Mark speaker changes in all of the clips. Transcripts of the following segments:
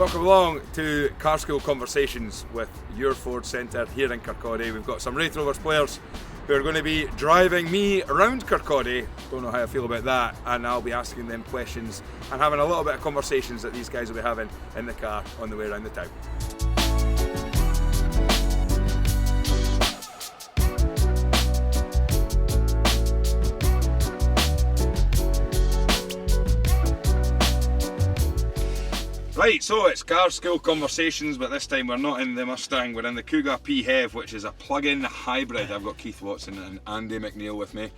Speaker 1: Welcome along to CarSchool Conversations with your Ford Centre here in Kirkcaldy. We've got some Raith Rovers players who are going to be driving me around Kirkcaldy. Don't know how I feel about that, and I'll be asking them questions and having a little bit of conversations that these guys will be having in the car on the way around the town. Right, so it's CarSchool Conversations, but this time we're not in the Mustang, we're in the Cougar PHEV, which is a plug-in hybrid. I've got Keith Watson and Andy McNeil with me.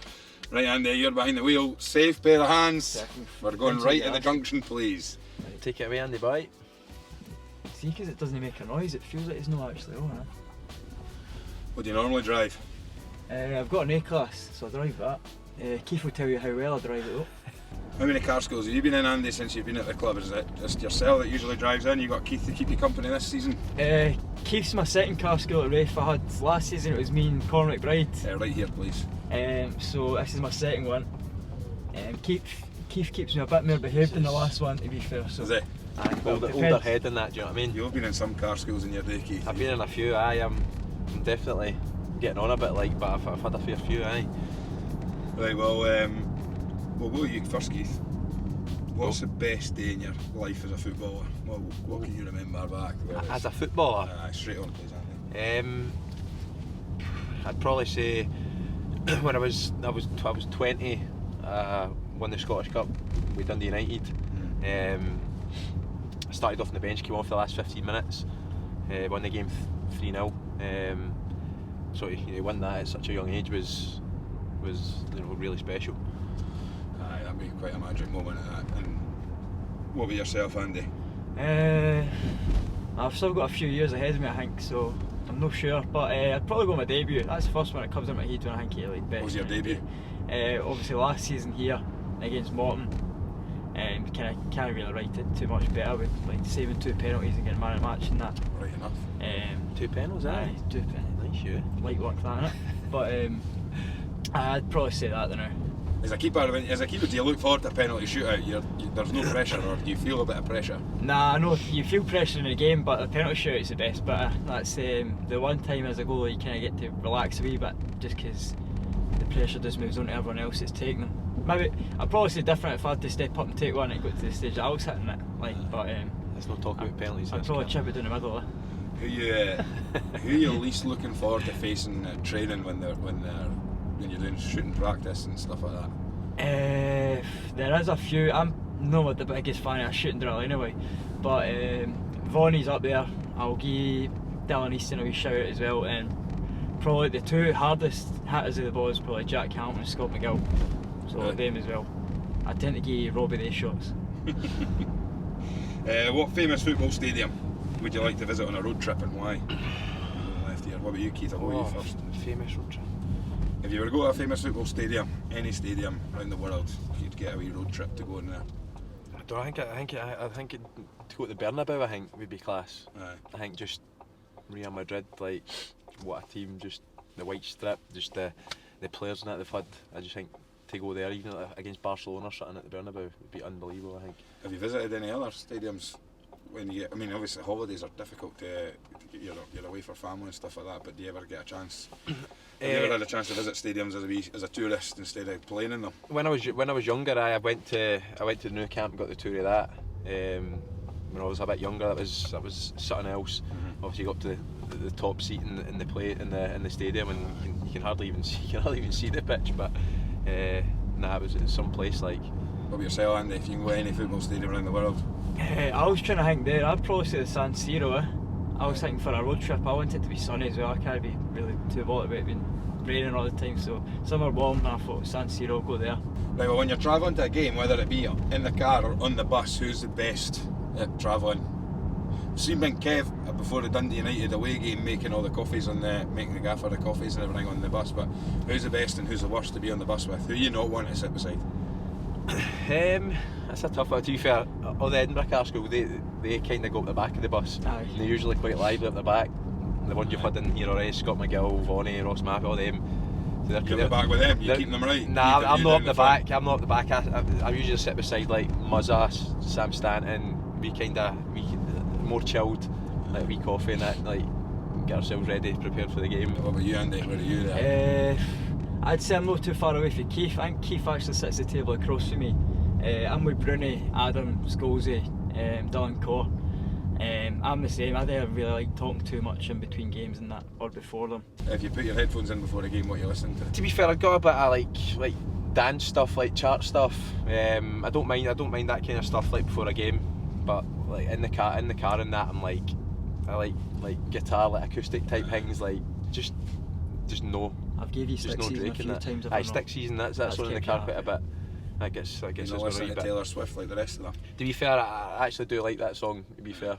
Speaker 1: Right, Andy, you're behind the wheel. Safe pair of hands. We're going right at the junction, please.
Speaker 2: Take it away, Andy, bye.
Speaker 3: See, because it doesn't make a noise, it feels like it's not actually on.
Speaker 1: What do you normally drive?
Speaker 3: I've got an A-class, so I drive that. Keith will tell you how well I drive it though.
Speaker 1: How many car schools have you been in, Andy, since you've been at the club? Is it just yourself that usually drives in? You got Keith to keep you company this season?
Speaker 3: Keith's my second car school at Raith. I had last season, it was me and Cormac Bride.
Speaker 1: Right here, please.
Speaker 3: So this is my second one. Keith keeps me a bit more behaved than the last one, to be fair. So.
Speaker 1: Is it?
Speaker 2: Older head than that, do you know what I mean?
Speaker 1: You've been in some car schools in your day, Keith.
Speaker 2: I've been in a few, I'm definitely getting on a bit, but I've had a fair few, aye.
Speaker 1: Right, well, we'll go with you first, Keith. What's the best day in your life as a footballer? What can you remember back?
Speaker 2: As a footballer?
Speaker 1: Straight on, please, Andy.
Speaker 2: I'd probably say when I was 20, won the Scottish Cup with Dundee United. I started off on the bench, came off the last 15 minutes, won the game 3-0. So to win that at such a young age was really special.
Speaker 1: Aye, that'd be quite a magic moment of that. And what about yourself, Andy?
Speaker 3: I've still got a few years ahead of me, I think, so I'm not sure, but I'd probably go my debut. That's the first one that comes in my head when I think best.
Speaker 1: What was your debut?
Speaker 3: Obviously last season here against Morton, can't really write it too much better with saving 2 penalties and getting man of the match and that.
Speaker 1: Right enough.
Speaker 2: 2 penalties, aye?
Speaker 3: 2 penalties.
Speaker 2: Nice, yeah.
Speaker 3: Light work that, innit? But I'd probably say that now.
Speaker 1: As a keeper, do you look forward to a penalty shootout? There's no pressure, or do you feel a bit of pressure?
Speaker 3: Nah, I know you feel pressure in the game, but the penalty shootout's the best bit. That's the one time as a goalie you kind of get to relax a wee bit, just because the pressure just moves on to everyone else that's taking them. Maybe I'd probably say different if I had to step up and take one and go to the stage that I was hitting it. But
Speaker 2: let's not talk about penalties.
Speaker 3: I'd probably chip it down the middle.
Speaker 1: Who you least looking forward to facing training when you're doing shooting practice and stuff like that?
Speaker 3: There is a few. I'm not the biggest fan of shooting drill anyway, but Vonnie's up there. I'll give Dylan Easton a wee shout out as well, and probably the 2 hardest hitters of the ball is probably Jack Hamilton and Scott McGill, so
Speaker 1: right. Them
Speaker 3: as well. I tend to give Robbie these shots.
Speaker 1: What famous football stadium would you like to visit on a road trip, and why? Left here. What about you, Keith? I'll go you first.
Speaker 2: Famous road trip.
Speaker 1: If you were to go to a famous football stadium, any stadium around the world, you'd get a wee road trip to go in there.
Speaker 2: I think to go to the Bernabeu, I think would be class.
Speaker 1: Aye.
Speaker 2: I think just Real Madrid, what a team, just the white strip, just the players in that they've had. I just think to go there, even against Barcelona or something at the Bernabeu, would be unbelievable, I think. Have
Speaker 1: you visited any other stadiums? When you get, obviously holidays are difficult to get you're away for family and stuff like that, but do you ever get a chance? Have you ever had a chance to visit stadiums as a tourist instead of playing in them?
Speaker 2: When I was younger, I went to the new camp and got the tour of that. When I was a bit younger, that was something else. Obviously, you got to the top seat in the stadium, and you can hardly even see the pitch. But it was some place like.
Speaker 1: What about yourself, Andy? If you can go to any football stadium around the world?
Speaker 3: I was trying to think there. I'd probably say the San Siro. I was thinking for a road trip, I want it to be sunny as well. I can't be really too bothered about it being raining all the time, so somewhere warm, and I thought San Siro, go there.
Speaker 1: Right, well, when you're travelling to a game, whether it be in the car or on the bus, who's the best at travelling? Seen Big Kev before the Dundee United away game making all the coffees making the gaffer the coffees and everything on the bus, but who's the best and who's the worst to be on the bus with? Who you not want to sit beside?
Speaker 2: That's a tough one. To be fair, all the Edinburgh car school, they kind of go up the back of the bus.
Speaker 3: Aye.
Speaker 2: They're usually quite lively up the back. The ones you've had in here already, Scott McGill, Vonnie, Ross Maffey, all them.
Speaker 1: You're up the back with them, you keep them right?
Speaker 2: Nah, I'm not up the back. I'm not up the back. I usually sit beside like Muzza, Sam Stanton. more chilled, like a wee coffee and that, like get ourselves ready, prepared for the game.
Speaker 1: What about you, Andy? Where are you there?
Speaker 3: I'd say I'm not too far away from Keith. I think Keith actually sits at the table across from me. I'm with Bruni, Adam, Scholesy, Dylan Corr. I'm the same. I don't really like talking too much in between games and that, or before them.
Speaker 1: If you put your headphones in before a game, what are you listening to?
Speaker 2: To be fair, I've got a bit of like dance stuff, like chart stuff. I don't mind that kind of stuff like before a game, but like in the car and that, I like guitar, like acoustic type things, like just no.
Speaker 3: I've gave you
Speaker 2: just
Speaker 3: Stick
Speaker 2: no
Speaker 3: Season a
Speaker 2: Drake in
Speaker 3: few
Speaker 2: that.
Speaker 3: times.
Speaker 2: Aye, Stick Season, that's on in the car quite a bit. I guess
Speaker 1: You're
Speaker 2: it's
Speaker 1: not
Speaker 2: a
Speaker 1: listening
Speaker 2: wee
Speaker 1: to
Speaker 2: bit.
Speaker 1: Taylor Swift like the rest of them.
Speaker 2: To be fair, I actually do like that song. To be fair,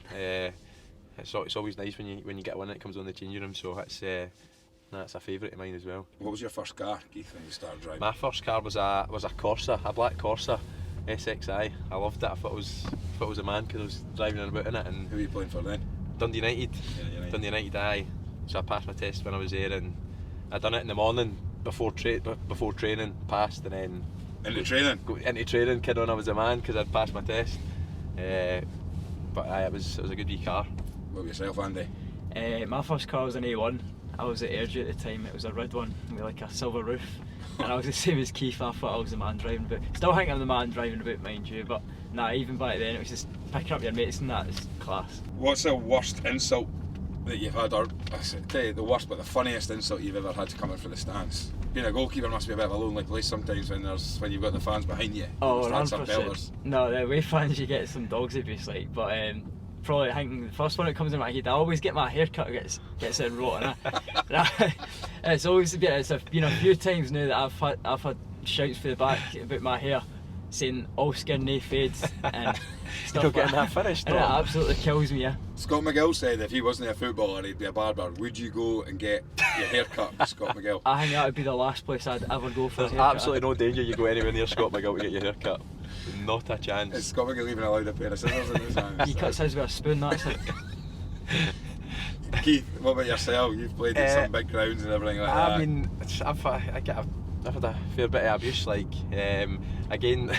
Speaker 2: it's always nice when you get one that comes on the changing room. So that's a favourite of mine as well.
Speaker 1: What was your first car, Keith, when you started driving?
Speaker 2: My first car was a Corsa, a black Corsa SXI. I loved it. I thought it was a man because I was driving about in it. And
Speaker 1: who were you playing for then?
Speaker 2: Dundee United.
Speaker 1: Yeah, United.
Speaker 2: Dundee United, aye. So I passed my test when I was there, and I done it in the morning before training, passed, and then
Speaker 1: Into training?
Speaker 2: Go into training, kid on I was a man because I'd passed my test. But aye, it was a good wee car.
Speaker 1: What about yourself, Andy?
Speaker 3: My first car was an A1. I was at Airdrie at the time. It was a red one with like a silver roof, and I was the same as Keith. I thought I was the man driving about. Still think I'm the man driving about, mind you, but nah, even back then it was just picking up your mates and that is class.
Speaker 1: What's the worst insult that you've had, or I should tell you the worst, but the funniest insult you've ever had to come in for the stands? Being a goalkeeper must be a bit of a lonely place sometimes when you've got the fans behind you.
Speaker 3: Oh,
Speaker 1: the stands are
Speaker 3: 100%.
Speaker 1: belters.
Speaker 3: No, the away fans you get some dogs abuse like, but probably I think the first one that comes in my head, I always get my haircut gets it rotten. It's always a bit. It's been a few times now that I've had shouts for the back about my hair, saying all skin, no fades, and stuff.
Speaker 2: You're getting that finished,
Speaker 3: and it absolutely kills me. Yeah.
Speaker 1: Scott McGill said if he wasn't a footballer, he'd be a barber. Would you go and get your hair cut with Scott McGill?
Speaker 3: I think that would be the last place I'd ever go for.
Speaker 2: There's
Speaker 3: a haircut.
Speaker 2: absolutely no danger you go anywhere near Scott McGill to get your hair cut. Not a chance.
Speaker 1: Is Scott McGill even allowed a pair of scissors in his hands?
Speaker 3: He cuts his with a spoon. That's it.
Speaker 1: Keith, what about yourself? You've played in some big grounds and everything like that.
Speaker 2: I mean, I've had a fair bit of abuse. Like again,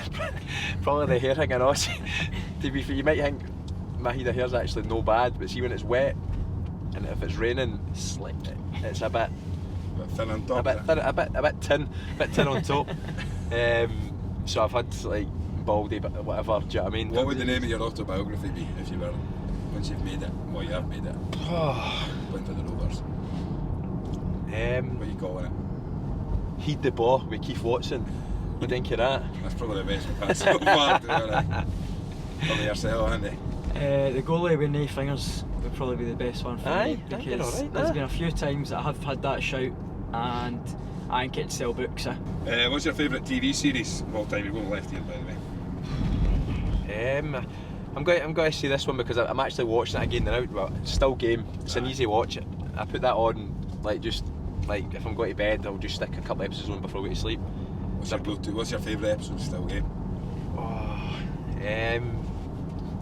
Speaker 2: probably the hair hanging on. To be fair, you might think my head of hair's actually no bad, but see when it's wet and if it's raining, it's a bit
Speaker 1: thin on top.
Speaker 2: A bit tin on top. So I've had like baldy, but whatever. Do you know what I mean?
Speaker 1: What would the name of your autobiography be if you were, once you've made it? Well, you have made it. Playing for the Rovers. What are you calling it?
Speaker 2: Heed the Ball with Keith Watson. What do you think of that?
Speaker 1: That's probably the best we've had so far. What about yourself, Andy?
Speaker 3: The goalie with no fingers would probably be the best one for me, because
Speaker 2: right,
Speaker 3: there's been a few times that I have had that shout and I ain't getting to sell books.
Speaker 1: What's your favourite TV series of all time? You're going left here, by the way.
Speaker 2: I'm going to say this one because I'm actually watching it again now. Well, it's still game. It's an easy watch. I put that on if I'm going to bed, I'll just stick a couple of episodes on before I go to sleep.
Speaker 1: What's your go-to? What's your favourite episode? Still game.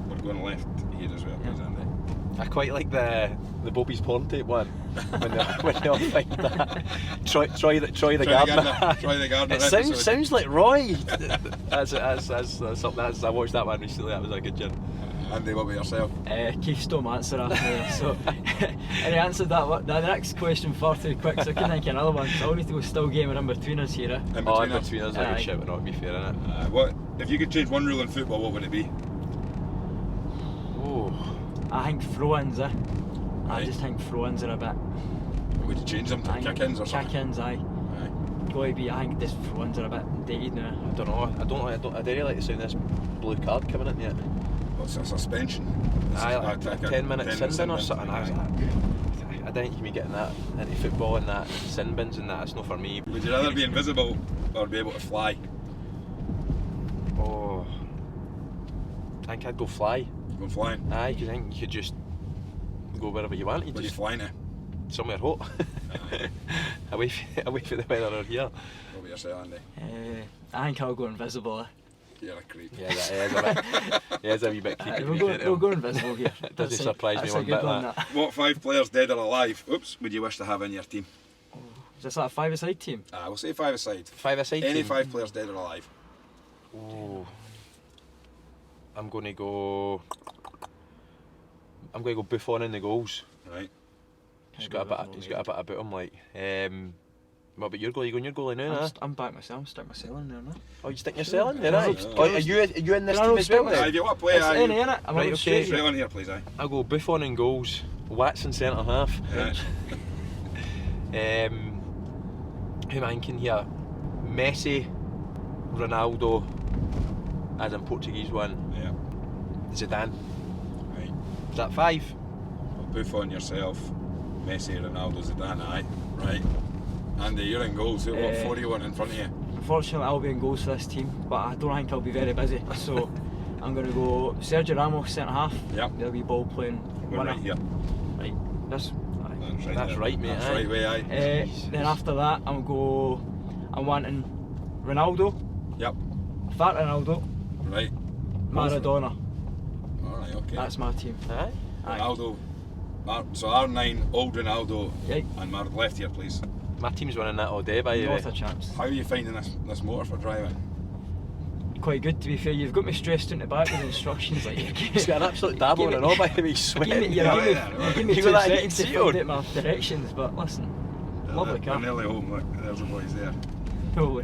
Speaker 1: We're going left here as well, please, Andy.
Speaker 2: I quite like the Bobby's porn tape one when they all find that Troy the Gardener.
Speaker 1: Troy the Gardener.
Speaker 2: It sounds like Roy. That's something. I watched that one recently. That was a good one.
Speaker 1: Andy, what about yourself?
Speaker 3: Keith stole my answer after there, so and he answered the next question far too quick, so I couldn't think of another one. So I need to go still game and in between us here.
Speaker 1: In between
Speaker 2: us, a good shout, but not to be fair, innit?
Speaker 1: What if you could change one rule in football? What would it be?
Speaker 3: I think throw-ins. I
Speaker 1: Right.
Speaker 3: just think throw-ins are a bit.
Speaker 1: Would you change them to kick-ins or something?
Speaker 3: Kick-ins, aye. Got to be. I think this throw-ins are a bit dated now.
Speaker 2: I don't know. I don't really like the sound of this blue card coming in yet.
Speaker 1: What's a suspension?
Speaker 2: Like 10 minutes sin bin or something. I don't think you can be getting that into football and that sin bins and that. It's not for me.
Speaker 1: Would you rather be invisible or be able to fly?
Speaker 2: Oh, I think I'd go fly.
Speaker 1: Go flying?
Speaker 2: Aye, because I think you could just go wherever you want.
Speaker 1: Where are you flying to?
Speaker 2: Somewhere hot. away from the weather out here.
Speaker 1: What about yourself, Andy?
Speaker 3: I think I'll go invisible.
Speaker 1: You're a creep.
Speaker 2: Yeah, that is a wee bit creepy.
Speaker 3: We'll go invisible here.
Speaker 2: It doesn't surprise me one bit. That.
Speaker 1: What 5 players, dead or alive, would you wish to have in your team?
Speaker 3: Is this like a 5-a-side team?
Speaker 1: We'll say 5-a-side.
Speaker 2: 5-a-side
Speaker 1: Any
Speaker 2: team?
Speaker 1: 5 players, dead or alive.
Speaker 2: Oh, I'm going to go I'm going to go Buffon in the goals.
Speaker 1: Right.
Speaker 2: He's got a bit about him, like. What about your goalie? You going your goalie now?
Speaker 3: I'm back myself. I'm starting myself in there now.
Speaker 2: Oh, you sticking yourself in there, right?
Speaker 3: Yeah.
Speaker 2: Oh, are you in this
Speaker 3: Can I
Speaker 2: team as well?
Speaker 3: respect
Speaker 2: then?
Speaker 1: If you want to play,
Speaker 3: It's in it. I'm
Speaker 2: Right,
Speaker 3: not
Speaker 2: okay.
Speaker 1: straight on here, please.
Speaker 2: I'll go Buffon in goals, Watson centre half.
Speaker 1: Right.
Speaker 2: Who am I thinking here? Messi, Ronaldo, as in Portuguese one.
Speaker 1: Yeah.
Speaker 2: Zidane.
Speaker 1: Right.
Speaker 2: Is that 5?
Speaker 1: Buffon yourself, Messi, Ronaldo, Zidane. Aye. Right. Andy, you're in goals. What 4 do you want in front of you?
Speaker 3: Unfortunately, I'll be in goals for this team, but I don't think I'll be very busy. So I'm going to go Sergio Ramos centre half.
Speaker 1: Yep.
Speaker 3: There'll be ball playing.
Speaker 1: We're right here.
Speaker 3: Right. That's
Speaker 2: That's
Speaker 1: there.
Speaker 2: right, mate.
Speaker 1: That's
Speaker 2: aye.
Speaker 1: right way, aye.
Speaker 3: Then after that, I'm wanting Ronaldo.
Speaker 1: Yep.
Speaker 3: Fat Ronaldo.
Speaker 1: Right.
Speaker 3: Maradona.
Speaker 1: Alright, okay.
Speaker 3: That's my team.
Speaker 2: Aye.
Speaker 3: Aye.
Speaker 1: Ronaldo. So R9, old Ronaldo,
Speaker 3: Yeah.
Speaker 1: and left here, please.
Speaker 2: My team's winning that all day, by the way.
Speaker 3: Not a chance.
Speaker 1: How are you finding this motor for driving?
Speaker 3: Quite good, to be fair. You've got me stressed into the back with the instructions. Like,
Speaker 2: He's got an absolute dabble and all, by the way. He's
Speaker 3: Give me,
Speaker 2: sweating.
Speaker 3: you
Speaker 1: Yeah,
Speaker 3: give
Speaker 1: yeah,
Speaker 3: me,
Speaker 1: right.
Speaker 3: give me
Speaker 2: You
Speaker 3: 2
Speaker 2: got that
Speaker 3: seconds to
Speaker 2: heat seat
Speaker 3: find
Speaker 2: on?
Speaker 3: out my directions, but listen, lovely
Speaker 1: We're
Speaker 3: car.
Speaker 1: nearly home, look, there's the boys there.
Speaker 3: No way.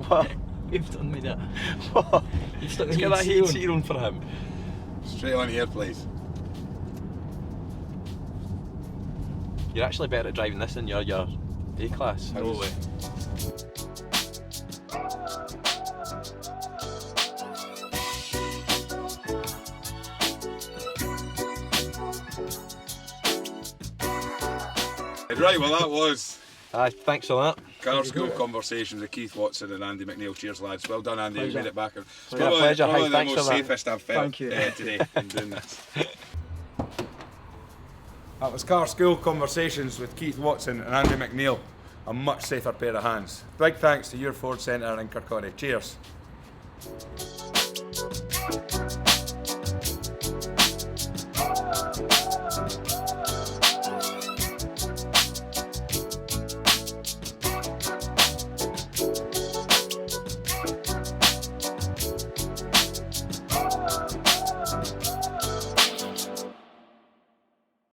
Speaker 2: What?
Speaker 3: You've done me that.
Speaker 2: What?
Speaker 3: You've stuck the
Speaker 2: Let's get that
Speaker 3: heat
Speaker 2: heat
Speaker 3: seat
Speaker 2: seat on for him.
Speaker 1: Straight on here, please.
Speaker 2: You're actually better at driving this than your A-class.
Speaker 1: No way. Right, well that was
Speaker 2: Aye, thanks for that.
Speaker 1: CarSchool Conversations with Keith Watson and Andy McNeil. Cheers, lads. Well done, Andy. You
Speaker 3: Pleasure.
Speaker 1: made it back.
Speaker 2: Pleasure.
Speaker 1: Probably
Speaker 2: Hey,
Speaker 1: the
Speaker 2: thanks
Speaker 1: most
Speaker 2: for that.
Speaker 1: safest I've felt
Speaker 3: Thank you.
Speaker 1: Today in doing this. That was CarSchool Conversations with Keith Watson and Andy McNeil. A much safer pair of hands. Big thanks to your Ford Centre in Kirkcaldy. Cheers.